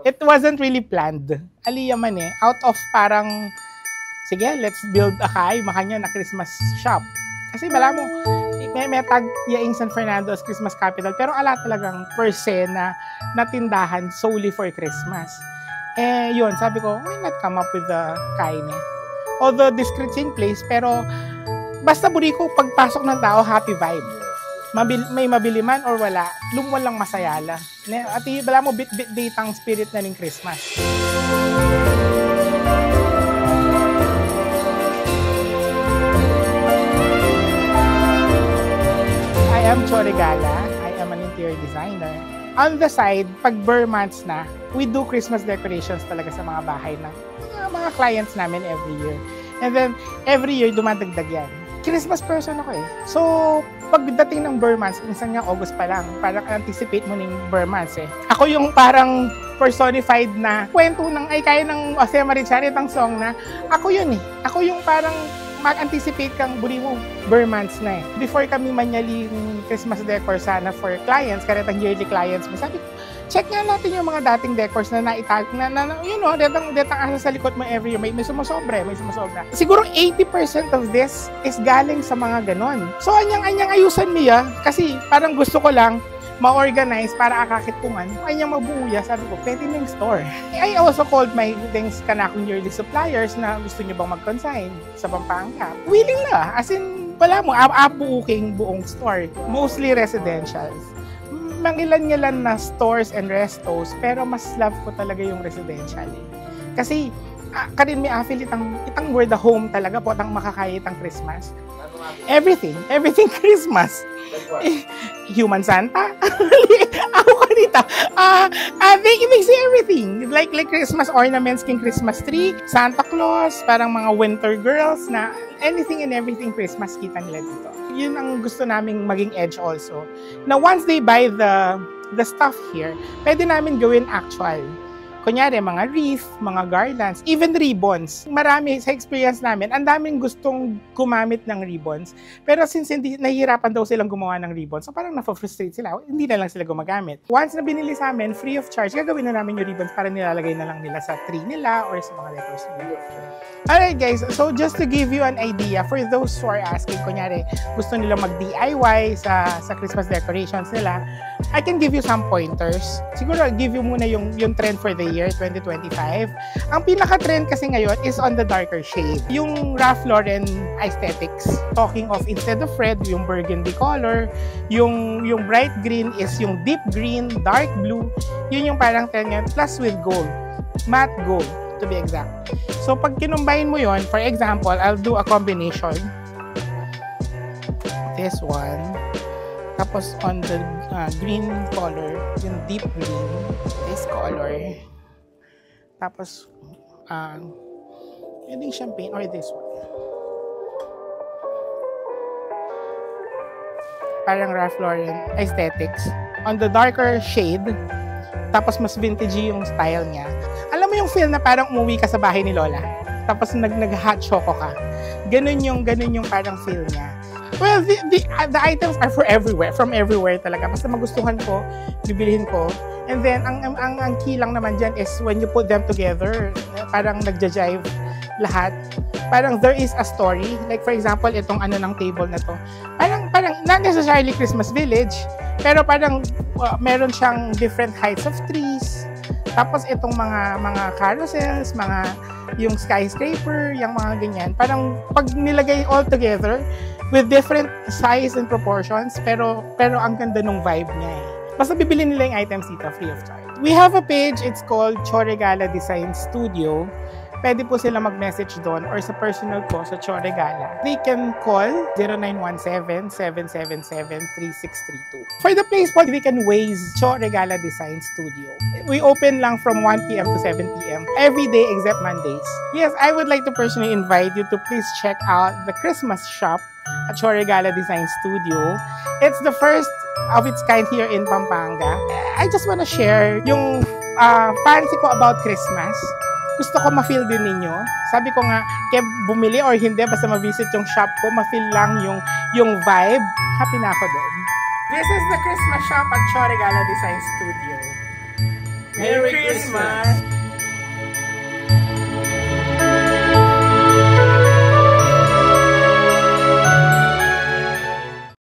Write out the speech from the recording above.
It wasn't really planned. Aliya man eh, out of parang, sige, let's build a makanya na Christmas shop. Kasi bala mo, may tag yaing San Fernando as Christmas capital, pero ala talagang per se na tindahan solely for Christmas. Eh, yun, sabi ko, why not come up with the kaine? Although discreet in place, pero basta buri ko, pagpasok ng tao, happy vibe. May mabili man or wala, lumuwalang masayala. At bala mo, bit datang spirit na ng Christmas. I am Chorregala. I am an interior designer. On the side, pag Burr months na, we do Christmas decorations talaga sa mga bahay ng mga clients namin every year. And then, every year, dumadagdag yan. Christmas person ako eh. So, pagdating ng Burr months, minsan nga August pa lang, parang anticipate mo ng Burr months eh. Ako yung parang personified na kwento ng, ay kaya ng Jose Maricharit ang song na, ako yun eh. Ako yung parang mag-anticipate kang buri mo, Burr months na eh. Before kami manyaling Christmas decor sana for clients, karetang yearly clients mo, sabi ko, check nga natin yung mga dating decors na naitag, you know, detang asa sa likod mo every year, may sumusobra. Siguro 80% of this is galing sa mga ganon. So, anyang ayusan niya, kasi parang gusto ko lang ma-organize para akakitpungan. Anyang mabuya, sabi ko, pwede na yung store. I also called my things kanakong yearly suppliers na gusto nyo bang mag-consign sa Pampanga. Willing na, as in, wala mo, abuuking buong store. Mostly residentials. Mangilan-ngilan na stores and restos, pero mas love ko talaga yung residential eh. Kasi kanin may affiliate itang word the home talaga po itang makakaya itang Christmas. Everything Christmas. Human Santa. Ako kanita. They say everything. Like Christmas ornaments, king Christmas tree, Santa Claus, parang mga winter girls na anything and everything Christmas kita nila dito. Yun ang gusto naming maging edge also. Na once they buy the stuff here, pwede namin gawin actual. Kunyari, mga wreath, mga garlands, even ribbons. Marami sa experience namin, ang daming gustong gumamit ng ribbons. Pero since hindi nahihirapan daw silang gumawa ng ribbons, so parang na-frustrate sila, hindi na lang sila gumagamit. Once na binili sa amin, free of charge, gagawin na namin yung ribbons para nilalagay na lang nila sa tree nila or sa mga decors nila. Alright guys, so just to give you an idea, for those who are asking, kunyari, gusto nila mag-DIY sa Christmas decorations nila, I can give you some pointers. Siguro, I'll give you muna yung trend for the year 2025. Ang pinaka-trend kasi ngayon is on the darker shade. Yung Ralph Lauren aesthetics. Talking of instead of red, yung burgundy color. Yung bright green is yung deep green, dark blue. Yun yung parang trend ngayon. Plus with gold. Matte gold, to be exact. So, pag kinumbine mo yon, for example, I'll do a combination. This one. Tapos on the green color, yung deep green, this color. Tapos, yung champagne or this one. Parang Ralph Lauren aesthetics. On the darker shade, tapos mas vintagey yung style niya. Alam mo yung feel na parang umuwi ka sa bahay ni Lola, tapos nag-hot choco ka. Ganun yung parang feel niya. Well, the items are from everywhere talaga. Basta magustuhan ko, bibilihin ko. And then, ang key lang naman dyan is when you put them together, parang nagja-jive lahat. Parang there is a story. Like for example, itong ng table na to. Parang not necessarily Christmas Village, pero parang meron siyang different heights of trees. Tapos itong mga carousels, yung skyscraper, yung mga ganyan. Parang pag nilagay all together, with different size and proportions, pero ang ganda nung vibe niya eh. Basta bibili nila yung items dito, free of charge. We have a page, it's called Chorregala Design Studio. Pwede po sila mag-message doon or sa personal ko sa Chorregala. They can call 0917-777-3632. For the place po, they can Waze Chorregala Design Studio. We open lang from 1 p.m. to 7 p.m. every day except Mondays. Yes, I would like to personally invite you to please check out the Christmas shop at Chorregala Design Studio. It's the first of its kind here in Pampanga. I just want to share yung fancy ko about Christmas. Gusto ko ma-feel din ninyo. Sabi ko nga, kaya bumili or hindi, basta ma-visit yung shop ko, ma-feel lang yung vibe. Happy na ako doon. This is the Christmas shop at Chorregala Design Studio. Merry Christmas!